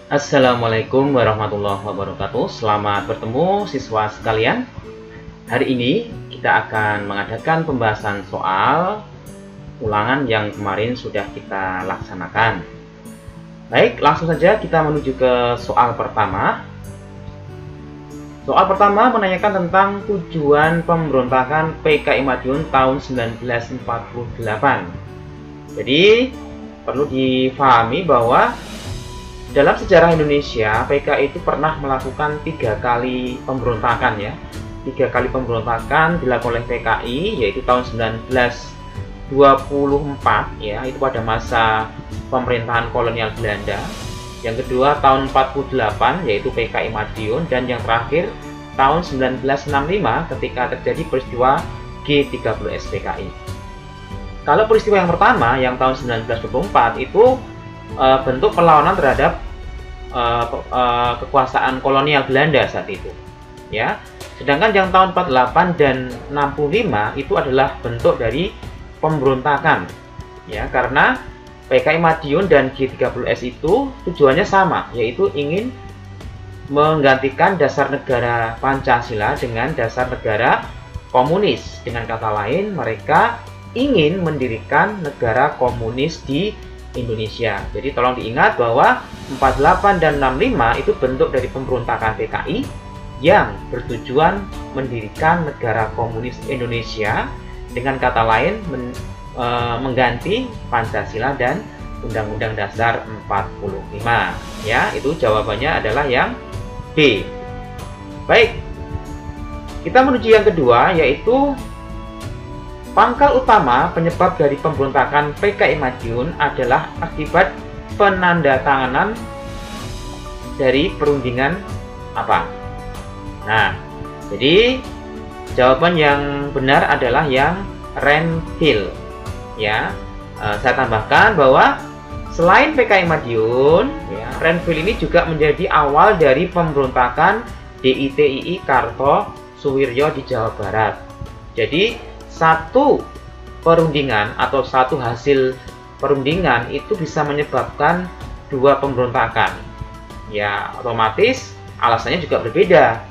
Assalamualaikum warahmatullahi wabarakatuh. Selamat bertemu siswa sekalian. Hari ini kita akan mengadakan pembahasan soal ulangan yang kemarin sudah kita laksanakan. Baik, langsung saja kita menuju ke soal pertama. Soal pertama menanyakan tentang tujuan pemberontakan PKI Madiun tahun 1948. Jadi, perlu difahami bahwa dalam sejarah Indonesia, PKI itu pernah melakukan 3 kali pemberontakan ya. 3 kali pemberontakan dilakukan oleh PKI, yaitu tahun 1924 ya, itu pada masa pemerintahan kolonial Belanda. Yang kedua tahun 48 yaitu PKI Madiun, dan yang terakhir tahun 1965 ketika terjadi peristiwa G30S PKI. Kalau peristiwa yang pertama yang tahun 1924 itu bentuk perlawanan terhadap kekuasaan kolonial Belanda saat itu ya. Sedangkan yang tahun 48 dan 65 itu adalah bentuk dari pemberontakan ya, karena PKI Madiun dan G30S itu tujuannya sama, yaitu ingin menggantikan dasar negara Pancasila dengan dasar negara komunis. Dengan kata lain, mereka ingin mendirikan negara komunis di Indonesia. Jadi tolong diingat bahwa 48 dan 65 itu bentuk dari pemberontakan PKI yang bertujuan mendirikan negara komunis Indonesia, dengan kata lain mengganti Pancasila dan Undang-Undang Dasar 45 ya. Itu jawabannya adalah yang B. Baik, kita menuju yang kedua, yaitu pangkal utama penyebab dari pemberontakan PKI Madiun adalah akibat penandatanganan dari perundingan apa? Nah, jadi jawaban yang benar adalah yang Renville ya. Saya tambahkan bahwa selain PKI Madiun ya, Renville ini juga menjadi awal dari pemberontakan DITII Kartosuwiryo di Jawa Barat. Jadi satu perundingan atau satu hasil perundingan itu bisa menyebabkan 2 pemberontakan ya, otomatis alasannya juga berbeda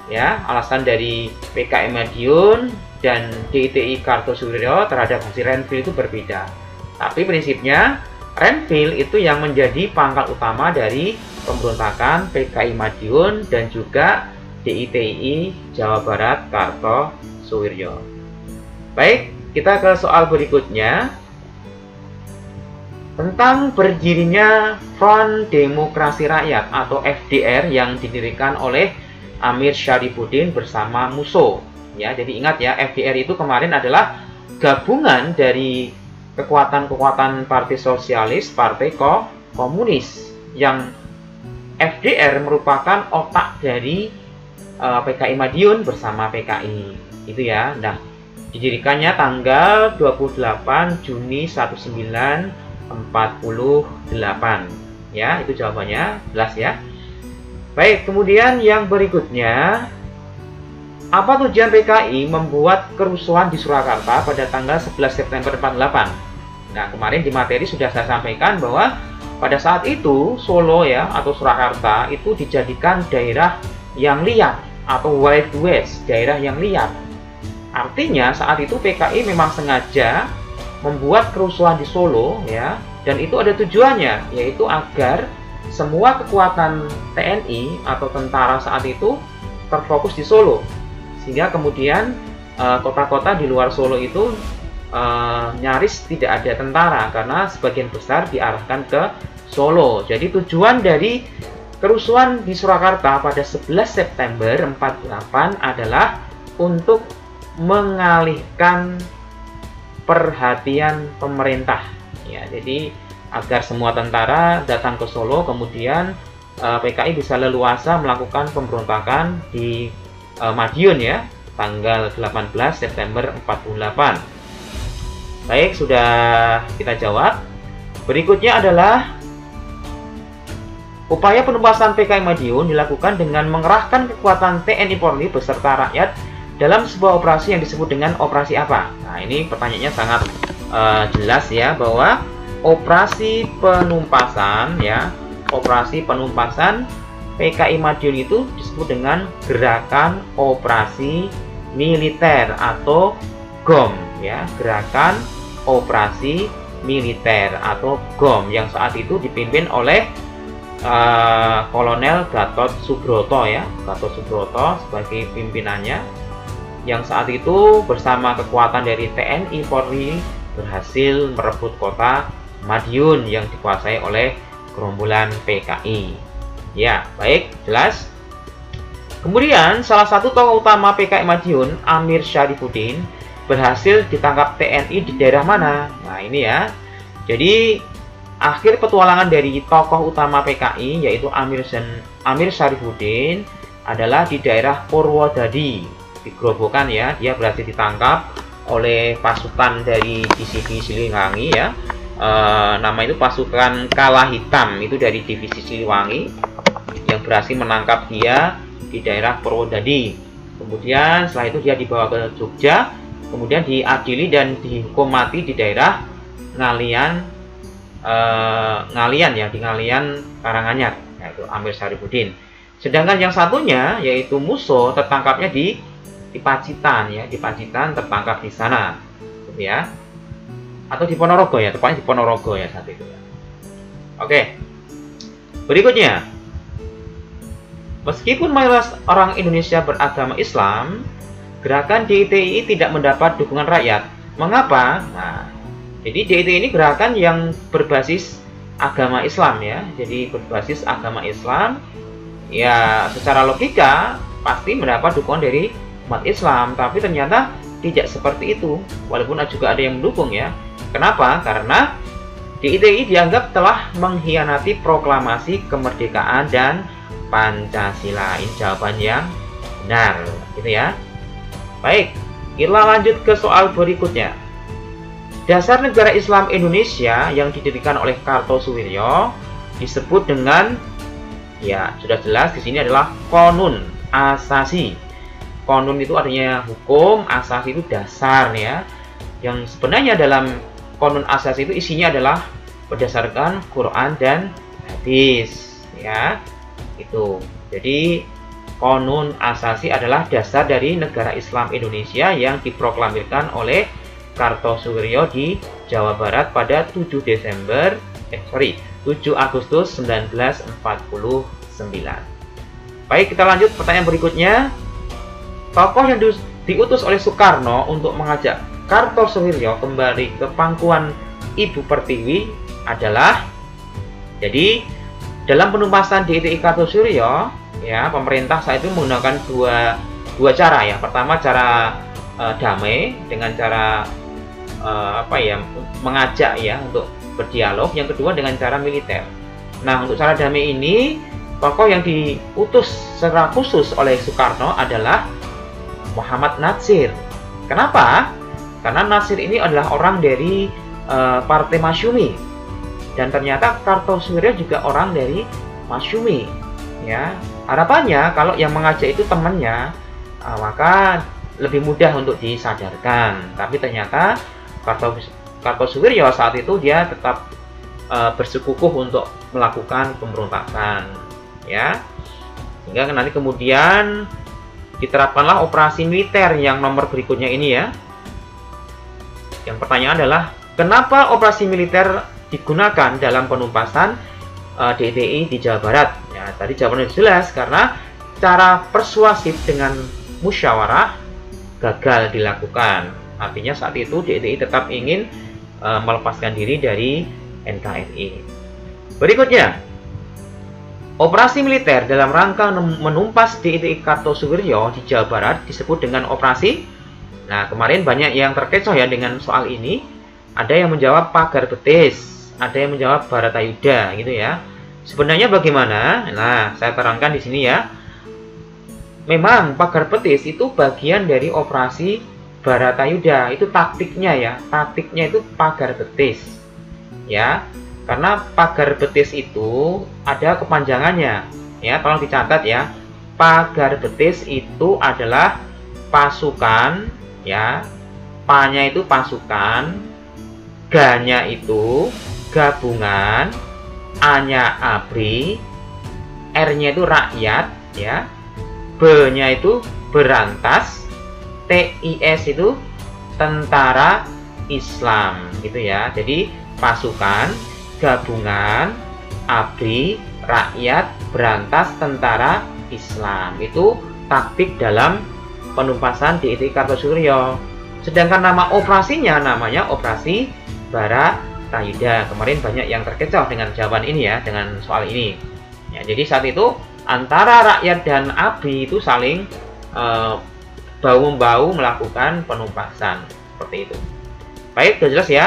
ya. Alasan dari PKI Madiun dan DITII Kartosuwiryo terhadap hasil Renville itu berbeda, tapi prinsipnya Renville itu yang menjadi pangkal utama dari pemberontakan PKI Madiun dan juga DITII Jawa Barat Kartosuwiryo. Baik, kita ke soal berikutnya tentang berdirinya Front Demokrasi Rakyat atau FDR yang didirikan oleh Amir Syarifuddin bersama Musso ya. Jadi ingat ya, FDR itu kemarin adalah gabungan dari kekuatan-kekuatan Partai Sosialis, Partai Komunis, yang FDR merupakan otak dari PKI Madiun bersama PKI itu ya. Nah, didirikannya tanggal 28 Juni 1948 ya. Itu jawabannya, jelas ya. Baik, kemudian yang berikutnya, apa tujuan PKI membuat kerusuhan di Surakarta pada tanggal 11 September 48? Nah, kemarin di materi sudah saya sampaikan bahwa pada saat itu Solo ya atau Surakarta itu dijadikan daerah yang liar atau Wild West, daerah yang liar. Artinya saat itu PKI memang sengaja membuat kerusuhan di Solo ya, dan itu ada tujuannya, yaitu agar semua kekuatan TNI atau tentara saat itu terfokus di Solo, sehingga kemudian kota-kota di luar Solo itu nyaris tidak ada tentara karena sebagian besar diarahkan ke Solo. Jadi tujuan dari kerusuhan di Surakarta pada 11 September 48 adalah untuk mengalihkan perhatian pemerintah ya. Jadi agar semua tentara datang ke Solo, kemudian PKI bisa leluasa melakukan pemberontakan di Madiun ya, tanggal 18 September 48. Baik, sudah kita jawab. Berikutnya adalah upaya penumpasan PKI Madiun dilakukan dengan mengerahkan kekuatan TNI Polri beserta rakyat dalam sebuah operasi yang disebut dengan operasi apa? Nah, ini pertanyaannya sangat jelas ya, bahwa operasi penumpasan ya. Operasi penumpasan PKI Madiun itu disebut dengan gerakan operasi militer atau GOM ya, gerakan operasi militer atau GOM yang saat itu dipimpin oleh Kolonel Gatot Subroto ya, Gatot Subroto sebagai pimpinannya, yang saat itu bersama kekuatan dari TNI Polri berhasil merebut kota Madiun yang dikuasai oleh gerombolan PKI. Ya, baik, jelas. Kemudian salah satu tokoh utama PKI Madiun, Amir Syarifuddin, berhasil ditangkap TNI di daerah mana? Nah, ini ya. Jadi akhir petualangan dari tokoh utama PKI yaitu Amir Syarifuddin adalah di daerah Purwodadi, di Grobogan ya. Dia berhasil ditangkap oleh pasukan dari divisi Siliwangi ya. Nama itu pasukan Kala Hitam, itu dari divisi Siliwangi yang berhasil menangkap dia di daerah Purwodadi. Kemudian setelah itu dia dibawa ke Jogja, kemudian diadili dan dihukum mati di daerah Ngalian ya, di Ngalian Karanganyar, yaitu Amir Syarifuddin. Sedangkan yang satunya yaitu Muso tertangkapnya di Pacitan ya, di Pacitan tertangkap di sana, gitu ya. Atau di Ponorogo ya, tepatnya di Ponorogo ya saat itu ya. Oke. Berikutnya, meskipun mayoritas orang Indonesia beragama Islam, gerakan DITI tidak mendapat dukungan rakyat. Mengapa? Nah, jadi DITI ini gerakan yang berbasis agama Islam ya. Jadi berbasis agama Islam, ya secara logika pasti mendapat dukungan dari umat Islam. Tapi ternyata tidak seperti itu, walaupun juga ada yang mendukung ya. Kenapa? Karena DITI dianggap telah mengkhianati proklamasi kemerdekaan dan Pancasila. Ini jawaban yang benar, gitu ya. Baik, kita lanjut ke soal berikutnya. Dasar negara Islam Indonesia yang didirikan oleh Kartosuwiryo disebut dengan, ya sudah jelas di sini adalah Qonun Asasi. Qonun itu artinya hukum, asasi itu dasar ya. Yang sebenarnya dalam Qonun Asasi itu isinya adalah berdasarkan Quran dan hadis ya. Itu. Jadi Qonun Asasi adalah dasar dari negara Islam Indonesia yang diproklamirkan oleh Kartosuwiryo di Jawa Barat pada 7 Agustus 1949. Baik, kita lanjut pertanyaan berikutnya. Tokoh yang diutus oleh Soekarno untuk mengajak Kartosuwiryo kembali ke pangkuan Ibu Pertiwi adalah, jadi dalam penumpasan DITI Kartosuwiryo ya, pemerintah saat itu menggunakan dua cara ya. Pertama cara damai dengan cara mengajak ya untuk berdialog. Yang kedua dengan cara militer. Nah, untuk cara damai ini tokoh yang diutus secara khusus oleh Soekarno adalah Muhammad Natsir. Kenapa? Karena Natsir ini adalah orang dari Partai Masyumi, dan ternyata Kartosuwiryo juga orang dari Masyumi ya. Harapannya kalau yang mengajak itu temannya, maka lebih mudah untuk disadarkan. Tapi ternyata Kartosuwiryo saat itu dia tetap bersikukuh untuk melakukan pemberontakan ya. Hingga nanti kemudian diterapkanlah operasi militer yang nomor berikutnya ini ya. Yang pertanyaan adalah, kenapa operasi militer digunakan dalam penumpasan DITI di Jawa Barat? Ya, tadi jawabannya jelas, karena cara persuasif dengan musyawarah gagal dilakukan. Artinya saat itu DITI tetap ingin melepaskan diri dari NKRI. Berikutnya, operasi militer dalam rangka menumpas DITI Kartosuwiryo di Jawa Barat disebut dengan operasi. Nah, kemarin banyak yang terkecoh ya dengan soal ini. Ada yang menjawab pagar betis, ada yang menjawab Baratayuda gitu ya. Sebenarnya bagaimana? Nah, saya terangkan di sini ya. Memang pagar betis itu bagian dari operasi Baratayuda, itu taktiknya ya. Taktiknya itu pagar betis. Ya. Karena pagar betis itu ada kepanjangannya. Ya, tolong dicatat ya. Pagar betis itu adalah pasukan ya. Pa-nya itu pasukan, Ga-nya itu gabungan, A-nya ABRI, R-nya itu rakyat, ya, B-nya itu berantas, TIS itu tentara Islam, gitu ya. Jadi pasukan, gabungan, ABRI, rakyat, berantas, tentara Islam. Itu taktik dalam penumpasan DITI Kartosuryo. Sedangkan nama operasinya namanya Operasi Baratayuda. Kemarin banyak yang terkecoh dengan jawaban ini ya, dengan soal ini. Ya, jadi saat itu antara rakyat dan ABRI itu saling bahu-membahu melakukan penumpasan seperti itu. Baik, sudah jelas ya.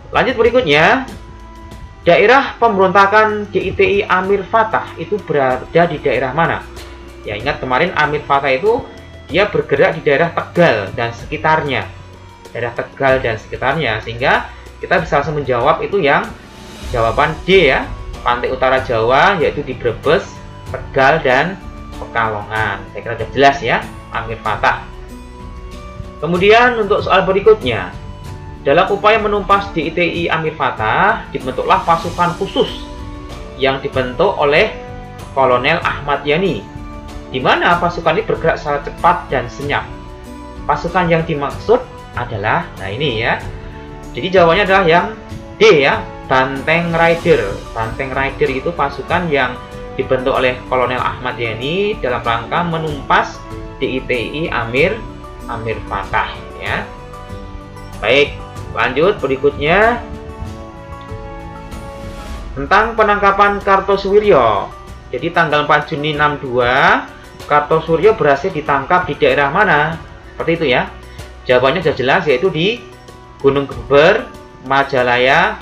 Lanjut berikutnya, daerah pemberontakan DITI Amir Fathah itu berada di daerah mana? Ya, ingat kemarin Amir Fathah itu dia bergerak di daerah Tegal dan sekitarnya. Daerah Tegal dan sekitarnya, sehingga kita bisa langsung menjawab itu yang jawaban D ya. Pantai utara Jawa, yaitu di Brebes, Tegal, dan Pekalongan. Saya kira sudah jelas ya, Amir Fathah. Kemudian untuk soal berikutnya, dalam upaya menumpas DITI Amir Fathah, dibentuklah pasukan khusus yang dibentuk oleh Kolonel Ahmad Yani, di mana pasukan ini bergerak secara cepat dan senyap. Pasukan yang dimaksud adalah, nah ini ya, jadi jawabannya adalah yang D ya, Banteng Rider. Banteng Rider itu pasukan yang dibentuk oleh Kolonel Ahmad Yani dalam rangka menumpas DITI Amir Fathah ya. Baik, lanjut berikutnya tentang penangkapan Kartosuwiryo. Jadi tanggal 4 Juni 62 Kartosuwiryo berhasil ditangkap di daerah mana? Seperti itu ya. Jawabannya sudah jelas, yaitu di Gunung Geber, Majalaya,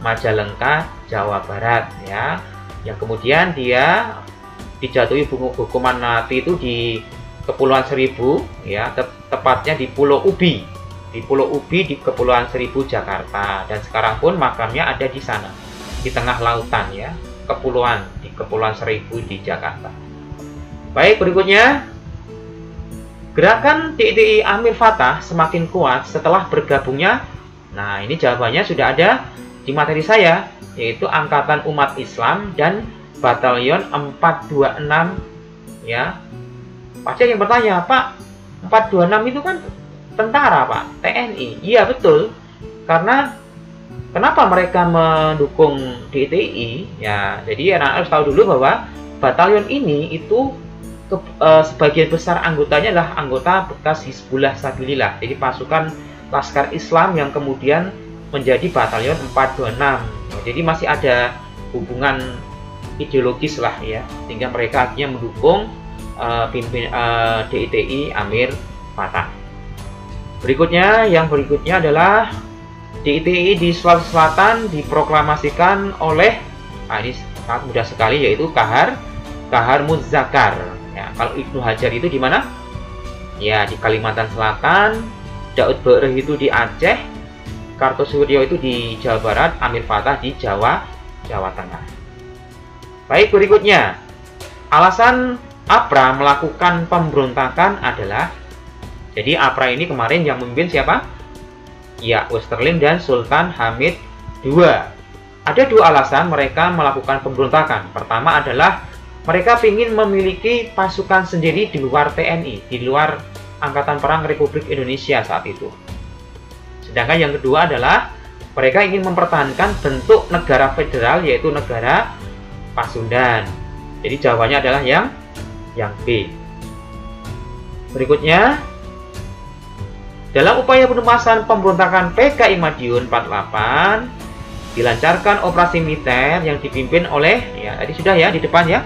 Majalengka, Jawa Barat ya. Yang kemudian dia dijatuhi hukuman mati itu di Kepulauan Seribu ya, tepatnya di Pulau Ubi. Di Pulau Ubi di Kepulauan Seribu, Jakarta. Dan sekarang pun makamnya ada di sana, di tengah lautan ya, di Kepulauan Seribu di Jakarta. Baik, berikutnya, gerakan DITI Amir Fathah semakin kuat setelah bergabungnya. Nah, ini jawabannya sudah ada di materi saya, yaitu Angkatan Umat Islam dan Batalion 426 ya. Pasti yang bertanya, Pak, 426 itu kan tentara, Pak, TNI. Iya, betul. Karena kenapa mereka mendukung DITI? Ya, jadi anak harus tahu dulu bahwa batalion ini itu sebagian besar anggotanya adalah anggota bekas Hizbullah Sabilillah. Jadi pasukan Laskar Islam yang kemudian menjadi batalion 426. Jadi masih ada hubungan ideologis lah ya, sehingga mereka akhirnya mendukung DITI Amir Fathah. Yang berikutnya adalah DITI di Sulawesi Selatan diproklamasikan oleh, ini sangat mudah sekali, yaitu Kahar Muzakar. Ya, kalau Ibnu Hajar itu di mana? Ya, di Kalimantan Selatan. Daud Bereh itu di Aceh. Kartosuwiryo itu di Jawa Barat. Amir Fathah di Jawa Tengah. Baik, berikutnya, alasan APRA melakukan pemberontakan adalah, jadi APRA ini kemarin yang memimpin siapa? Ya, Westerling dan Sultan Hamid II. Ada dua alasan mereka melakukan pemberontakan. Pertama adalah mereka ingin memiliki pasukan sendiri di luar TNI, di luar Angkatan Perang Republik Indonesia saat itu. Sedangkan yang kedua adalah mereka ingin mempertahankan bentuk negara federal, yaitu negara Pasundan. Jadi jawabannya adalah yang B. Berikutnya, dalam upaya penumpasan pemberontakan PKI Madiun 48 dilancarkan operasi militer yang dipimpin oleh, ya tadi sudah ya di depan ya,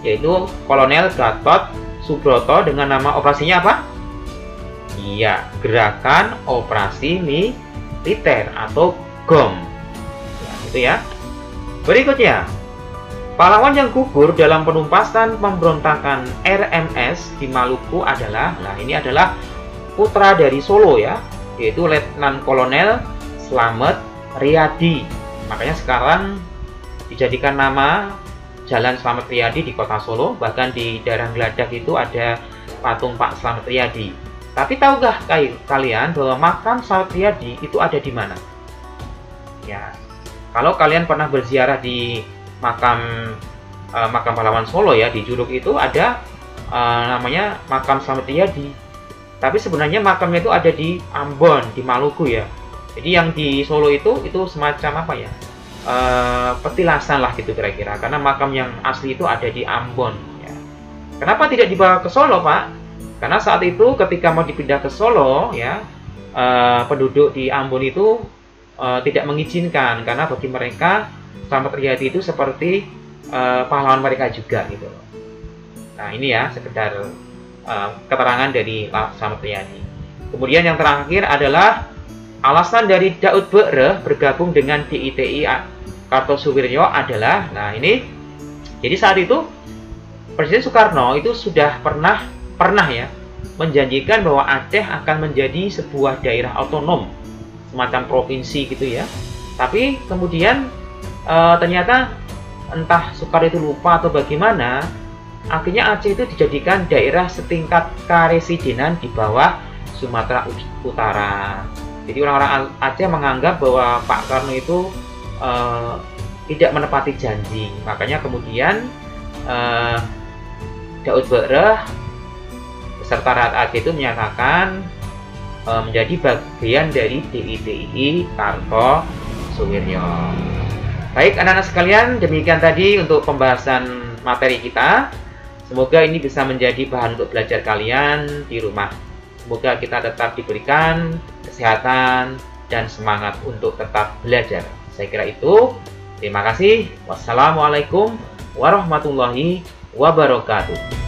yaitu Kolonel Gatot Subroto dengan nama operasinya apa? Iya, Gerakan Operasi Militer atau GOM. Ya, itu ya. Berikutnya, pahlawan yang gugur dalam penumpasan pemberontakan RMS di Maluku adalah, nah ini adalah putra dari Solo ya, yaitu Letnan Kolonel Slamet Riyadi. Makanya sekarang dijadikan nama Jalan Slamet Riyadi di kota Solo. Bahkan di daerah Geladak itu ada patung Pak Slamet Riyadi. Tapi tahukah kalian bahwa makam Slamet Riyadi itu ada di mana? Ya, Kalau kalian pernah berziarah di makam pahlawan Solo ya, di Juruk itu ada namanya makam Slamet Riyadi. Tapi sebenarnya makamnya itu ada di Ambon, di Maluku ya. Jadi yang di Solo itu semacam apa ya? Petilasan lah gitu kira-kira. Karena makam yang asli itu ada di Ambon ya. Kenapa tidak dibawa ke Solo, Pak? Karena saat itu ketika mau dipindah ke Solo ya, penduduk di Ambon itu tidak mengizinkan, karena bagi mereka Slamet Riyadi itu seperti pahlawan mereka juga gitu. Nah ini ya sekedar keterangan dari Slamet Riyadi. Kemudian yang terakhir adalah alasan dari Daud Be'reh bergabung dengan DITI Kartosuwiryo adalah, nah ini, jadi saat itu Presiden Soekarno itu sudah pernah ya menjanjikan bahwa Aceh akan menjadi sebuah daerah otonom, semacam provinsi gitu ya. Tapi kemudian ternyata entah Soekarno itu lupa atau bagaimana, akhirnya Aceh itu dijadikan daerah setingkat karesidenan di bawah Sumatera Utara. Jadi orang-orang Aceh menganggap bahwa Pak Karno itu tidak menepati janji. Makanya kemudian Daud Be'reh beserta rakyat Aceh itu menyatakan menjadi bagian dari DITI Kartosuwiryo. Baik anak-anak sekalian, demikian tadi untuk pembahasan materi kita. Semoga ini bisa menjadi bahan untuk belajar kalian di rumah. Semoga kita tetap diberikan kesehatan dan semangat untuk tetap belajar. Saya kira itu. Terima kasih. Wassalamualaikum warahmatullahi wabarakatuh.